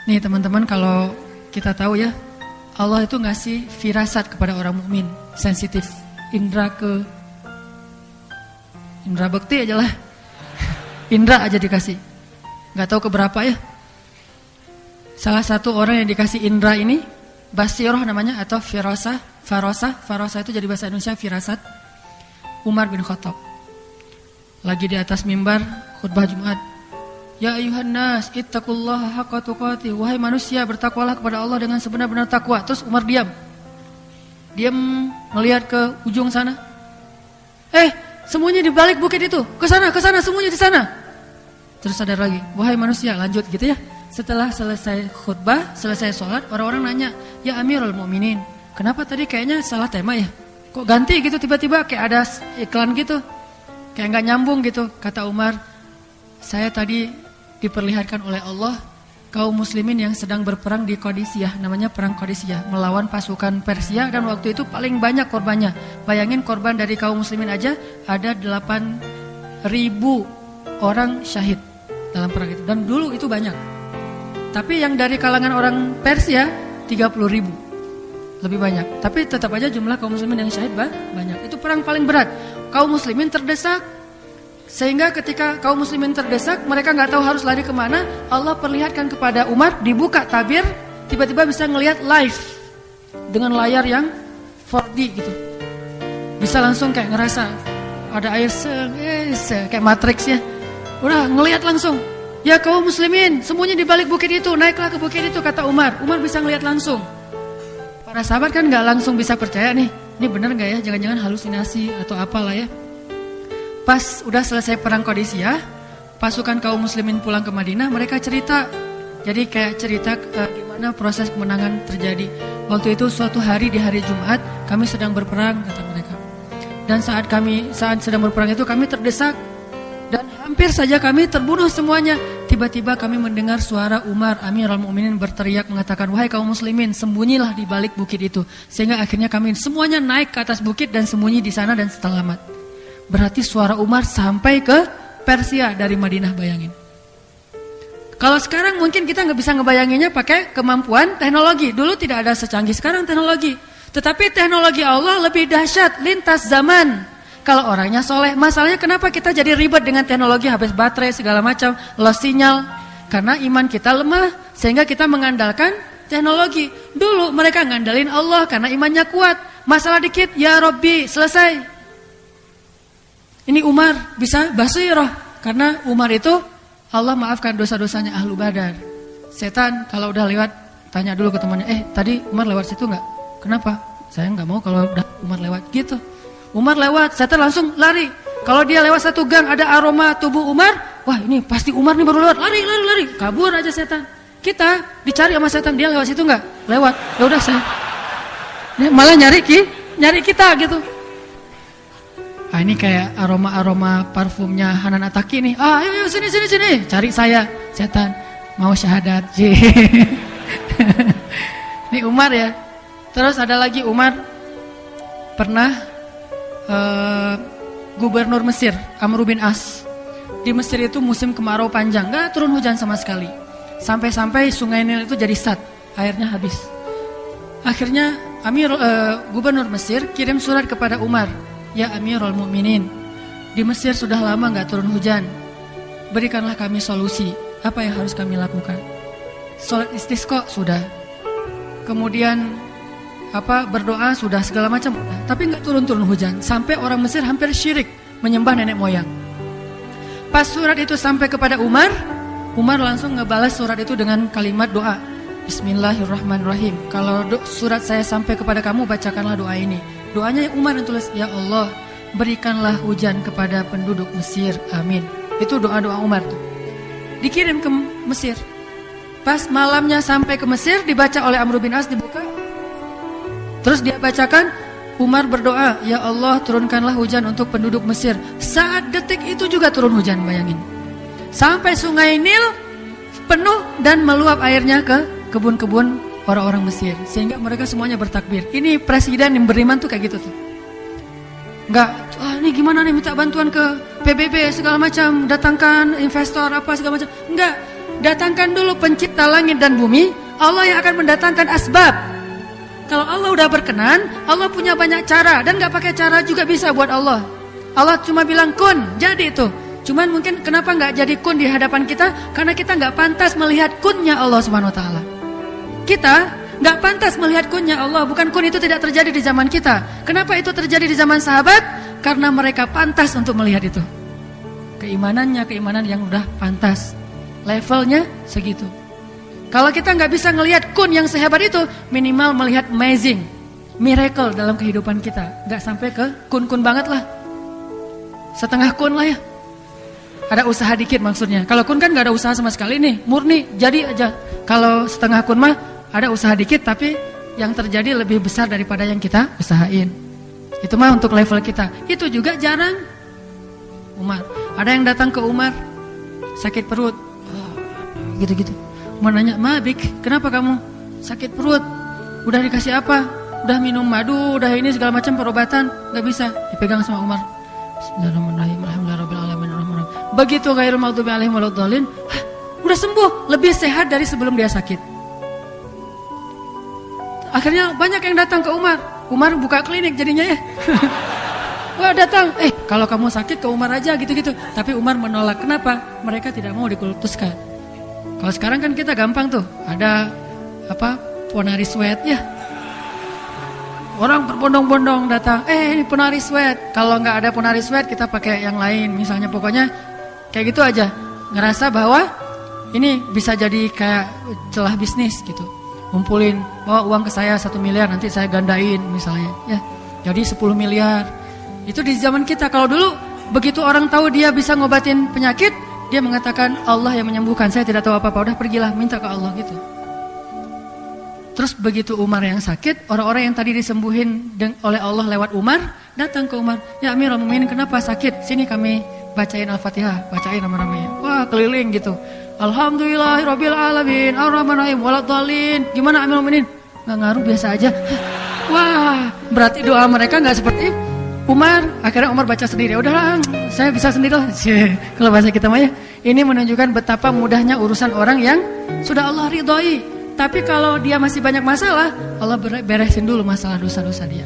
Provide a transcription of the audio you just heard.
Nih teman-teman, kalau kita tahu ya, Allah itu ngasih firasat kepada orang mukmin, sensitif, indra bekti aja lah, indra aja dikasih, nggak tahu keberapa ya. Salah satu orang yang dikasih indra ini, basiroh namanya atau farosah itu jadi bahasa Indonesia firasat. Umar bin Khattab lagi di atas mimbar khutbah Jumat. Ya ayuhan nas, ittaqullaha haqqa tuqatih. Wahai manusia, bertakwalah kepada Allah dengan sebenar-benar takwa. Terus Umar diam melihat ke ujung sana. Semuanya di balik bukit itu. Ke sana, semuanya di sana. Terus sadar lagi, wahai manusia, lanjut gitu ya. Setelah selesai khutbah, selesai sholat, orang-orang nanya, ya Amirul Mukminin, kenapa tadi kayaknya salah tema ya? Kok ganti gitu tiba-tiba, kayak ada iklan gitu, kayak nggak nyambung gitu. Kata Umar, saya tadi diperlihatkan oleh Allah kaum muslimin yang sedang berperang di Qadisiyah, namanya perang Qadisiyah, melawan pasukan Persia, dan waktu itu paling banyak korbannya. Bayangin korban dari kaum muslimin aja ada 8.000 orang syahid dalam perang itu, dan dulu itu banyak. Tapi yang dari kalangan orang Persia 30.000, lebih banyak. Tapi tetap aja jumlah kaum muslimin yang syahid banyak. Itu perang paling berat. Kaum muslimin terdesak, sehingga ketika kaum muslimin terdesak, mereka nggak tahu harus lari kemana. Allah perlihatkan kepada Umar, dibuka tabir, tiba-tiba bisa ngelihat live dengan layar yang 4D gitu. Bisa langsung kayak ngerasa ada air kayak Matrix ya. Udah ngelihat langsung. Ya kaum muslimin, semuanya di balik bukit itu, naiklah ke bukit itu, kata Umar. Umar bisa ngelihat langsung. Para sahabat kan nggak langsung bisa percaya nih. Ini bener nggak ya? Jangan-jangan halusinasi atau apalah ya. Pas udah selesai perang Qadisiyah, pasukan kaum muslimin pulang ke Madinah, mereka cerita. Jadi kayak cerita gimana proses kemenangan terjadi. Waktu itu suatu hari di hari Jumat, kami sedang berperang, kata mereka. Dan saat sedang berperang itu kami terdesak dan hampir saja kami terbunuh semuanya. Tiba-tiba kami mendengar suara Umar Amirul Mukminin berteriak mengatakan, wahai kaum muslimin, sembunyilah di balik bukit itu. Sehingga akhirnya kami semuanya naik ke atas bukit dan sembunyi di sana dan selamat. Berarti suara Umar sampai ke Persia dari Madinah, bayangin. Kalau sekarang mungkin kita nggak bisa ngebayanginnya pakai kemampuan teknologi. Dulu tidak ada secanggih sekarang teknologi. Tetapi teknologi Allah lebih dahsyat, lintas zaman. Kalau orangnya soleh, masalahnya kenapa kita jadi ribet dengan teknologi, habis baterai segala macam, lost sinyal. Karena iman kita lemah, sehingga kita mengandalkan teknologi. Dulu mereka ngandalin Allah karena imannya kuat. Masalah dikit, ya Rabbi, selesai. Ini Umar bisa basirah, karena Umar itu Allah maafkan dosa-dosanya ahlu Badar. Setan kalau udah lewat tanya dulu ke temannya, tadi Umar lewat situ nggak? Kenapa? Saya nggak mau kalau udah Umar lewat gitu. Umar lewat, setan langsung lari. Kalau dia lewat satu gang ada aroma tubuh Umar, wah ini pasti Umar nih baru lewat, lari, kabur aja setan. Kita dicari sama setan, dia lewat situ nggak? Lewat, ya udah saya. Malah nyari kita gitu. Ini kayak aroma parfumnya Hanan Ataki nih. Ayo sini. Cari saya, setan. Mau syahadat. Ini Umar ya. Terus ada lagi Umar pernah gubernur Mesir, Amr bin As. Di Mesir itu musim kemarau panjang, gak turun hujan sama sekali. Sampai-sampai sungai Nil itu jadi sat, airnya habis. Akhirnya gubernur Mesir kirim surat kepada Umar. Ya Amirul Mukminin, di Mesir sudah lama gak turun hujan. Berikanlah kami solusi. Apa yang harus kami lakukan? Salat istisqa sudah. Kemudian berdoa sudah, segala macam. Tapi gak turun hujan. Sampai orang Mesir hampir syirik menyembah nenek moyang. Pas surat itu sampai kepada Umar langsung ngebalas surat itu dengan kalimat doa. Bismillahirrahmanirrahim. Kalau surat saya sampai kepada kamu, bacakanlah doa ini. Doanya Umar yang tulis, ya Allah, berikanlah hujan kepada penduduk Mesir, amin. Itu doa-doa Umar tuh. Dikirim ke Mesir. Pas malamnya sampai ke Mesir, dibaca oleh Amr bin As, dibuka. Terus dia bacakan, Umar berdoa, ya Allah, turunkanlah hujan untuk penduduk Mesir. Saat detik itu juga turun hujan, bayangin. Sampai sungai Nil penuh dan meluap airnya ke kebun-kebun orang-orang Mesir, sehingga mereka semuanya bertakbir. Ini presiden yang beriman tuh kayak gitu tuh. Enggak, ini gimana nih minta bantuan ke PBB segala macam, datangkan investor apa segala macam. Enggak, datangkan dulu pencipta langit dan bumi, Allah yang akan mendatangkan asbab. Kalau Allah udah berkenan, Allah punya banyak cara, dan gak pakai cara juga bisa buat Allah. Allah cuma bilang kun, jadi itu. Cuman mungkin kenapa gak jadi kun di hadapan kita? Karena kita gak pantas melihat kunnya Allah Subhanahu Wa Taala. Kita gak pantas melihat kunnya Allah. Bukan kun itu tidak terjadi di zaman kita. Kenapa itu terjadi di zaman sahabat? Karena mereka pantas untuk melihat itu. Keimanannya, keimanan yang udah pantas. Levelnya segitu. Kalau kita nggak bisa ngelihat kun yang sehebat itu, minimal melihat amazing, miracle dalam kehidupan kita. Nggak sampai ke kun-kun banget lah. Setengah kun lah ya. Ada usaha dikit maksudnya. Kalau kun kan nggak ada usaha sama sekali nih, murni jadi aja. Kalau setengah kun mah ada usaha dikit, tapi yang terjadi lebih besar daripada yang kita usahain. Itu mah untuk level kita. Itu juga jarang. Umar, ada yang datang ke Umar sakit perut, gitu-gitu. Mau nanya, Mabik, kenapa kamu sakit perut? Udah dikasih apa? Udah minum madu, udah ini segala macam perobatan, gak bisa. Dipegang sama Umar. Bismillahirrahmanirrahim. Alhamdulillahirabbil alamin. Begitu ghairil maghdubi alaihim waladdallin, udah sembuh, lebih sehat dari sebelum dia sakit. Akhirnya banyak yang datang ke Umar. Umar buka klinik jadinya ya. Wah datang, kalau kamu sakit ke Umar aja gitu-gitu. Tapi Umar menolak, kenapa? Mereka tidak mau dikultuskan. Kalau sekarang kan kita gampang tuh, ada ponari sweat ya. Orang berbondong-bondong datang, ini ponari sweat. Kalau nggak ada ponari sweat kita pakai yang lain, misalnya pokoknya kayak gitu aja. Ngerasa bahwa ini bisa jadi kayak celah bisnis gitu. Ngumpulin, bawa uang ke saya 1 miliar, nanti saya gandain misalnya, ya. Jadi 10 miliar. Itu di zaman kita. Kalau dulu begitu orang tahu dia bisa ngobatin penyakit, dia mengatakan Allah yang menyembuhkan, saya tidak tahu apa-apa, udah pergilah minta ke Allah gitu. Terus begitu Umar yang sakit, orang-orang yang tadi disembuhin oleh Allah lewat Umar, datang ke Umar, ya Amirul Mukminin kenapa sakit? Sini kami bacain Al-Fatihah, bacain nama-namanya. Wah keliling gitu. Alhamdulillahirabbil alamin, arrahmanirrahim, waladdallin. Gimana Amirul Mukminin? Nggak ngaruh, biasa aja. Wah, berarti doa mereka nggak seperti Umar. Akhirnya Umar baca sendiri. Udahlah, saya bisa sendiri lah. Kalau bahasa kita mah ya. Ini menunjukkan betapa mudahnya urusan orang yang sudah Allah ridhoi. Tapi kalau dia masih banyak masalah, Allah beresin dulu masalah dosa-dosa dia.